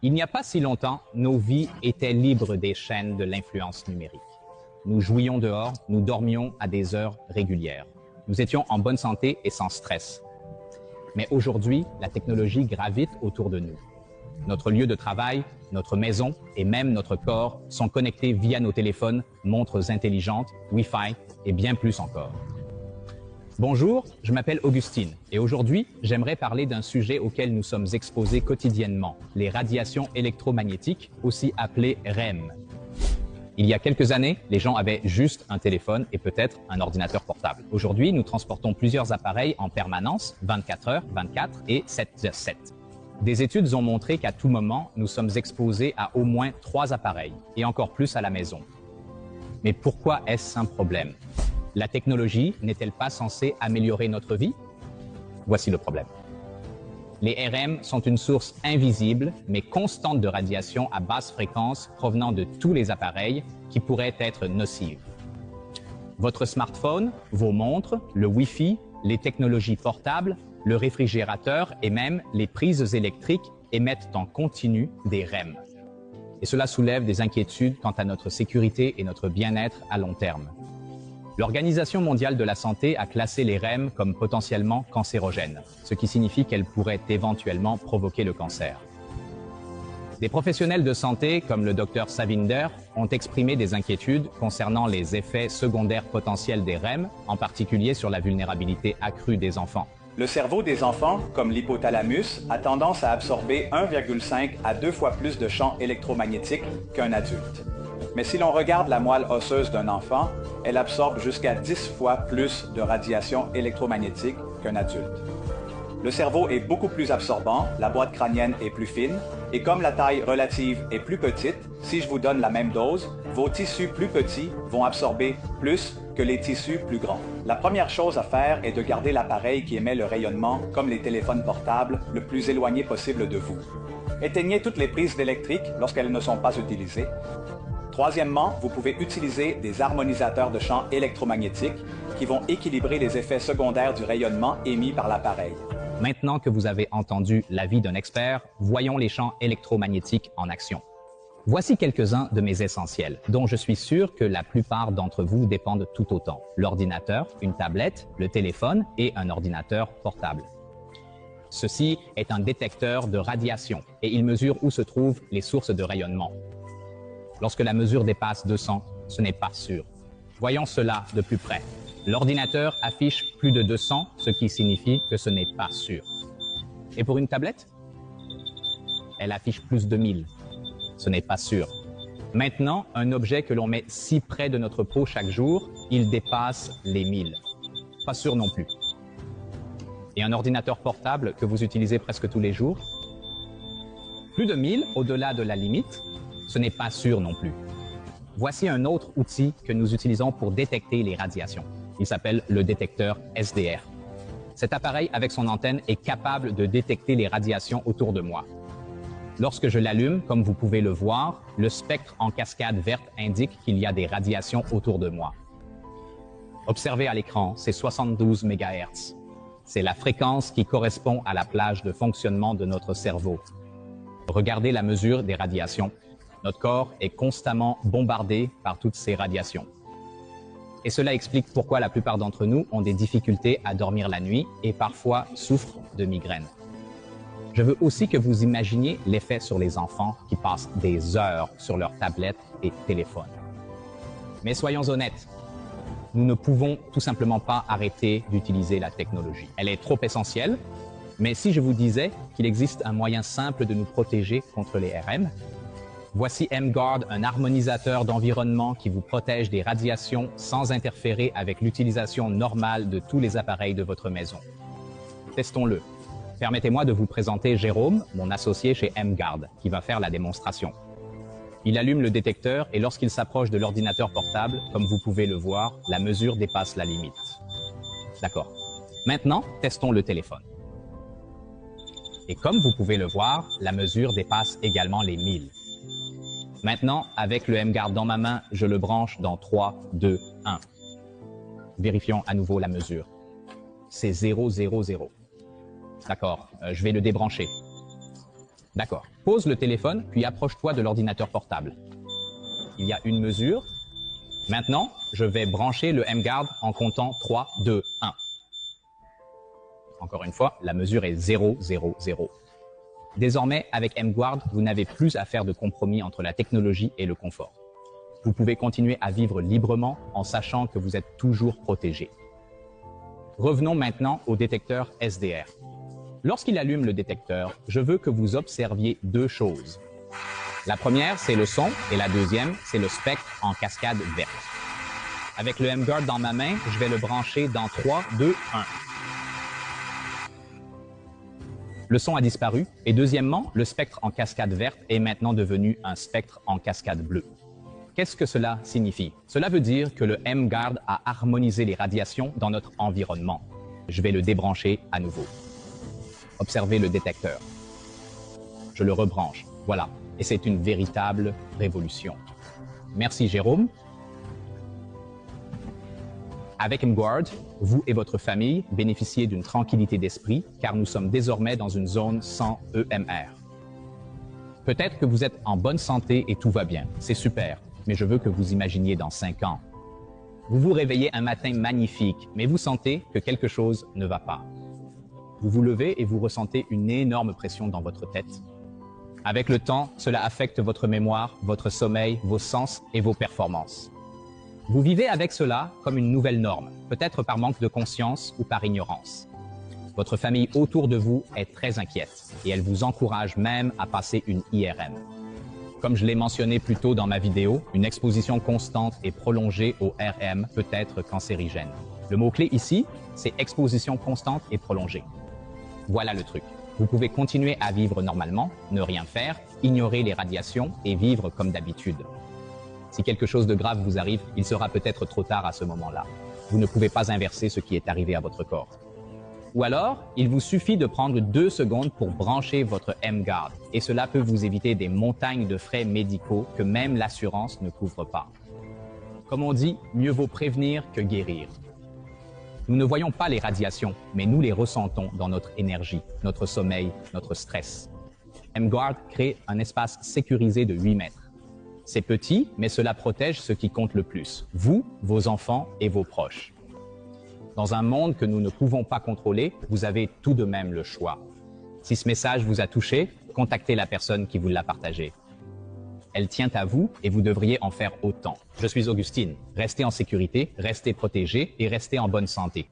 Il n'y a pas si longtemps, nos vies étaient libres des chaînes de l'influence numérique. Nous jouions dehors, nous dormions à des heures régulières. Nous étions en bonne santé et sans stress. Mais aujourd'hui, la technologie gravite autour de nous. Notre lieu de travail, notre maison et même notre corps sont connectés via nos téléphones, montres intelligentes, Wi-Fi et bien plus encore. Bonjour, je m'appelle Augustine et aujourd'hui, j'aimerais parler d'un sujet auquel nous sommes exposés quotidiennement, les radiations électromagnétiques, aussi appelées REM. Il y a quelques années, les gens avaient juste un téléphone et peut-être un ordinateur portable. Aujourd'hui, nous transportons plusieurs appareils en permanence, 24h/24 et 7/7. Des études ont montré qu'à tout moment, nous sommes exposés à au moins 3 appareils et encore plus à la maison. Mais pourquoi est-ce un problème? La technologie n'est-elle pas censée améliorer notre vie? Voici le problème. Les RM sont une source invisible mais constante de radiation à basse fréquence provenant de tous les appareils qui pourraient être nocives. Votre smartphone, vos montres, le Wi-Fi, les technologies portables, le réfrigérateur et même les prises électriques émettent en continu des REM. Et cela soulève des inquiétudes quant à notre sécurité et notre bien-être à long terme. L'Organisation mondiale de la santé a classé les REM comme potentiellement cancérogènes, ce qui signifie qu'elles pourraient éventuellement provoquer le cancer. Des professionnels de santé, comme le Dr Savinder, ont exprimé des inquiétudes concernant les effets secondaires potentiels des REM, en particulier sur la vulnérabilité accrue des enfants. Le cerveau des enfants, comme l'hypothalamus, a tendance à absorber 1,5 à 2 fois plus de champs électromagnétiques qu'un adulte. Mais si l'on regarde la moelle osseuse d'un enfant, elle absorbe jusqu'à 10 fois plus de radiation électromagnétique qu'un adulte. Le cerveau est beaucoup plus absorbant, la boîte crânienne est plus fine, et comme la taille relative est plus petite, si je vous donne la même dose, vos tissus plus petits vont absorber plus que les tissus plus grands. La première chose à faire est de garder l'appareil qui émet le rayonnement, comme les téléphones portables, le plus éloigné possible de vous. Éteignez toutes les prises d'électrique lorsqu'elles ne sont pas utilisées. Troisièmement, vous pouvez utiliser des harmonisateurs de champs électromagnétiques qui vont équilibrer les effets secondaires du rayonnement émis par l'appareil. Maintenant que vous avez entendu l'avis d'un expert, voyons les champs électromagnétiques en action. Voici quelques-uns de mes essentiels, dont je suis sûr que la plupart d'entre vous dépendent tout autant. L'ordinateur, une tablette, le téléphone et un ordinateur portable. Ceci est un détecteur de radiation et il mesure où se trouvent les sources de rayonnement. Lorsque la mesure dépasse 200, ce n'est pas sûr. Voyons cela de plus près. L'ordinateur affiche plus de 200, ce qui signifie que ce n'est pas sûr. Et pour une tablette? Elle affiche plus de 1000. Ce n'est pas sûr. Maintenant, un objet que l'on met si près de notre peau chaque jour, il dépasse les 1000. Pas sûr non plus. Et un ordinateur portable que vous utilisez presque tous les jours? Plus de 1000 au-delà de la limite? Ce n'est pas sûr non plus. Voici un autre outil que nous utilisons pour détecter les radiations. Il s'appelle le détecteur SDR. Cet appareil, avec son antenne, est capable de détecter les radiations autour de moi. Lorsque je l'allume, comme vous pouvez le voir, le spectre en cascade verte indique qu'il y a des radiations autour de moi. Observez à l'écran, c'est 72 MHz. C'est la fréquence qui correspond à la plage de fonctionnement de notre cerveau. Regardez la mesure des radiations. Notre corps est constamment bombardé par toutes ces radiations. Et cela explique pourquoi la plupart d'entre nous ont des difficultés à dormir la nuit et parfois souffrent de migraines. Je veux aussi que vous imaginiez l'effet sur les enfants qui passent des heures sur leurs tablettes et téléphones. Mais soyons honnêtes, nous ne pouvons tout simplement pas arrêter d'utiliser la technologie. Elle est trop essentielle, mais si je vous disais qu'il existe un moyen simple de nous protéger contre les RM, voici M-Guard, un harmonisateur d'environnement qui vous protège des radiations sans interférer avec l'utilisation normale de tous les appareils de votre maison. Testons-le. Permettez-moi de vous présenter Jérôme, mon associé chez M-Guard, qui va faire la démonstration. Il allume le détecteur et lorsqu'il s'approche de l'ordinateur portable, comme vous pouvez le voir, la mesure dépasse la limite. D'accord. Maintenant, testons le téléphone. Et comme vous pouvez le voir, la mesure dépasse également les 1000. Maintenant, avec le M-Guard dans ma main, je le branche dans 3, 2, 1. Vérifions à nouveau la mesure. C'est 0, 0, 0. D'accord, je vais le débrancher. D'accord. Pose le téléphone, puis approche-toi de l'ordinateur portable. Il y a une mesure. Maintenant, je vais brancher le M-Guard en comptant 3, 2, 1. Encore une fois, la mesure est 0, 0, 0. Désormais, avec M-Guard, vous n'avez plus à faire de compromis entre la technologie et le confort. Vous pouvez continuer à vivre librement en sachant que vous êtes toujours protégé. Revenons maintenant au détecteur SDR. Lorsqu'il allume le détecteur, je veux que vous observiez deux choses. La première, c'est le son, et la deuxième, c'est le spectre en cascade verte. Avec le M-Guard dans ma main, je vais le brancher dans 3, 2, 1. Le son a disparu, et deuxièmement, le spectre en cascade verte est maintenant devenu un spectre en cascade bleue. Qu'est-ce que cela signifie? Cela veut dire que le M-Guard a harmonisé les radiations dans notre environnement. Je vais le débrancher à nouveau. Observez le détecteur. Je le rebranche. Voilà. Et c'est une véritable révolution. Merci Jérôme. Avec M-Guard, vous et votre famille bénéficiez d'une tranquillité d'esprit car nous sommes désormais dans une zone sans EMR. Peut-être que vous êtes en bonne santé et tout va bien. C'est super. Mais je veux que vous imaginiez dans 5 ans. Vous vous réveillez un matin magnifique, mais vous sentez que quelque chose ne va pas. Vous vous levez et vous ressentez une énorme pression dans votre tête. Avec le temps, cela affecte votre mémoire, votre sommeil, vos sens et vos performances. Vous vivez avec cela comme une nouvelle norme, peut-être par manque de conscience ou par ignorance. Votre famille autour de vous est très inquiète et elle vous encourage même à passer une IRM. Comme je l'ai mentionné plus tôt dans ma vidéo, une exposition constante et prolongée au RM peut être cancérigène. Le mot-clé ici, c'est exposition constante et prolongée. Voilà le truc. Vous pouvez continuer à vivre normalement, ne rien faire, ignorer les radiations et vivre comme d'habitude. Si quelque chose de grave vous arrive, il sera peut-être trop tard à ce moment-là. Vous ne pouvez pas inverser ce qui est arrivé à votre corps. Ou alors, il vous suffit de prendre 2 secondes pour brancher votre M-Guard et cela peut vous éviter des montagnes de frais médicaux que même l'assurance ne couvre pas. Comme on dit, mieux vaut prévenir que guérir. Nous ne voyons pas les radiations, mais nous les ressentons dans notre énergie, notre sommeil, notre stress. M-Guard crée un espace sécurisé de 8 mètres. C'est petit, mais cela protège ce qui compte le plus, vous, vos enfants et vos proches. Dans un monde que nous ne pouvons pas contrôler, vous avez tout de même le choix. Si ce message vous a touché, contactez la personne qui vous l'a partagé. Elle tient à vous et vous devriez en faire autant. Je suis Augustine. Restez en sécurité, restez protégés et restez en bonne santé.